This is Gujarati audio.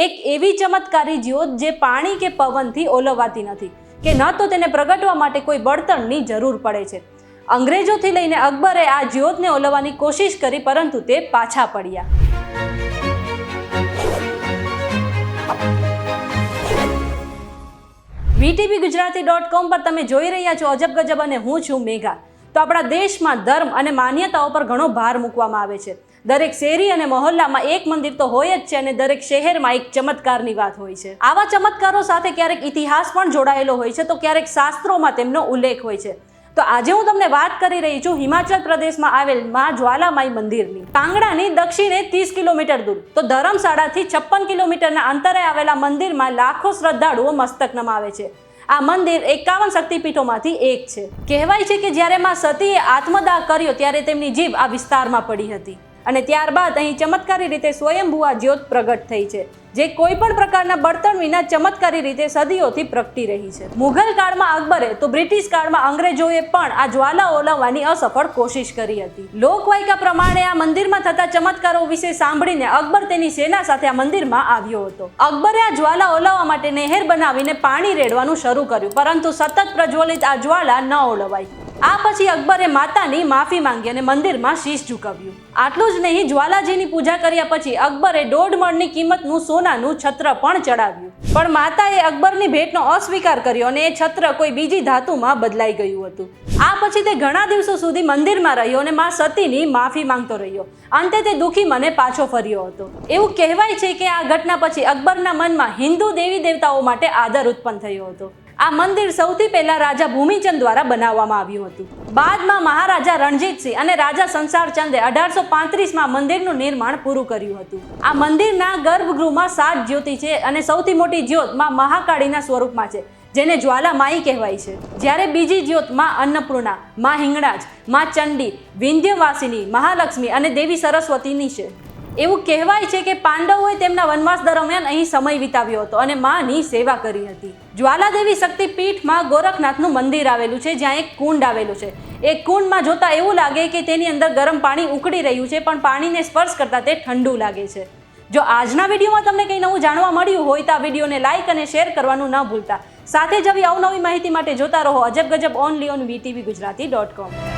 એક એવી ચમત્કારી જ્યોત જે પાણી કે પવનથી ઓલવાતી નથી કે ન તો તેને પ્રગટવા માટે કોઈ બળતણની જરૂર પડે છે. અંગ્રેજોથી લઈને અકબરે આ જ્યોતને ઓલવવાની કોશિશ કરી, પરંતુ તે પાછા પડ્યા. VTVGujarati.com પર તમે જોઈ રહ્યા છો અજબ ગજબ અને હું છું મેઘા. તો આપણા દેશમાં ધર્મ અને માન્યતાઓ પર ઘણો ભાર મૂકવામાં આવે છે. દરેક શેરી અને મહોલ્લામાં એક મંદિર તો હોય જ છે અને દરેક શહેરમાં એક ચમત્કારની વાત હોય છે. આવા ચમત્કારો સાથે ક્યારેક ઇતિહાસ પણ જોડાયેલો હોય છે, તો ક્યારેક શાસ્ત્રોમાં તેમનો ઉલ્લેખ હોય છે. તો આજે હું તમને વાત કરી રહી છું હિમાચલ પ્રદેશમાં આવેલ માં જ્વાલામાઈ મંદિરની. કાંગડાની દક્ષિણે 30 કિલોમીટર દૂર તો ધરમશાળાથી 56 કિલોમીટરના અંતરે આવેલા મંદિરમાં લાખો શ્રદ્ધાળુઓ મસ્તક નમાવે છે. આ મંદિર 51 શક્તિપીઠોમાંથી એક છે. કહેવાય છે કે જ્યારે માં સતીએ આત્મદાહ કર્યો ત્યારે તેમની જીભ આ વિસ્તારમાં પડી હતી અને ત્યારબાદ અહીં ચમત્કારી રીતે સ્વયંભૂ આ જ્યોત પ્રગટ થઈ છે, જે કોઈ પણ પ્રકારના બળતણ વિના ચમત્કારી રીતે સદીઓથી પ્રગટી રહી છે. મુઘલ કાળમાં અકબરે તો બ્રિટિશ કાળમાં અંગ્રેજોએ પણ આ જ્વાલા ઓલવવાની અસફળ કોશિશ કરી હતી. લોકવાયકા પ્રમાણે આ મંદિરમાં થતા ચમત્કારો વિશે સાંભળીને અકબર તેની સેના સાથે આ મંદિરમાં આવ્યો હતો. અકબરે આ જ્વાલા ઓલવવા માટે નહેર બનાવીને પાણી રેડવાનું શરૂ કર્યું, પરંતુ સતત પ્રજ્વલિત આ જ્વાલા ન ઓલવાઈ. આ પછી અકબરે માતાની માફી માંગી અને મંદિરમાં શીશ ઝુકાવ્યું. આટલું જ નહીં, જ્વાલાજીની પૂજા કર્યા પછી અકબરે 1.5 મણની કિંમતનું સોનાનું છત્ર પણ ચડાવ્યું. પણ માતાએ અકબરની ભેટનો અસ્વીકાર કર્યો અને એ છત્ર કોઈ બીજી ધાતુમાં બદલાઈ ગયું હતું. આ પછી તે ઘણા દિવસો સુધી મંદિરમાં રહ્યો અને માં સતીની માફી માંગતો રહ્યો. અંતે તે દુઃખી મને પાછો ફર્યો હતો. એવું કહેવાય છે કે આ ઘટના પછી અકબરના મનમાં હિન્દુ દેવી દેવતાઓ માટે આદર ઉત્પન્ન થયો હતો. આ મંદિર સૌથી પહેલા રાજા ભૂમિચંદ દ્વારા બનાવવામાં આવ્યું હતું. બાદમાં મહારાજા રણજીતસિંહ અને રાજા સંસારચંદે 1835માં મંદિરનું નિર્માણ પૂરું કર્યું હતું. આ મંદિરના ગર્ભગૃહમાં 7 જ્યોતિ છે અને સૌથી મોટી જ્યોત માં મહાકાળીના સ્વરૂપમાં છે, જેને જ્વાલામાઈ કહેવાય છે. જ્યારે બીજી જ્યોત માં અન્નપૂર્ણા, માં હિંગળાજ, માં ચંડી, વિંધ્યવાસિની, મહાલક્ષ્મી અને દેવી સરસ્વતીની છે. એવું કહેવાય છે કે પાંડવોએ તેમના વનવાસ દરમિયાન અહીં સમય વિતાવ્યો હતો અને માની સેવા કરી હતી. જ્વાલાદેવી શક્તિપીઠમાં ગોરખનાથનું મંદિર આવેલું છે, જ્યાં એક કુંડ આવેલું છે. એ કુંડમાં જોતા એવું લાગે કે તેની અંદર ગરમ પાણી ઉકળી રહ્યું છે, પણ પાણીને સ્પર્શ કરતા તે ઠંડુ લાગે છે. જો આજના વિડીયોમાં તમને કંઈ નવું જાણવા મળ્યું હોય તો આ વિડીયોને લાઇક અને શેર કરવાનું ન ભૂલતા. સાથે જ આવી અવનવી માહિતી માટે જોતા રહો અજબ ગજબ ઓનલી ઓન VTVGujarati.com.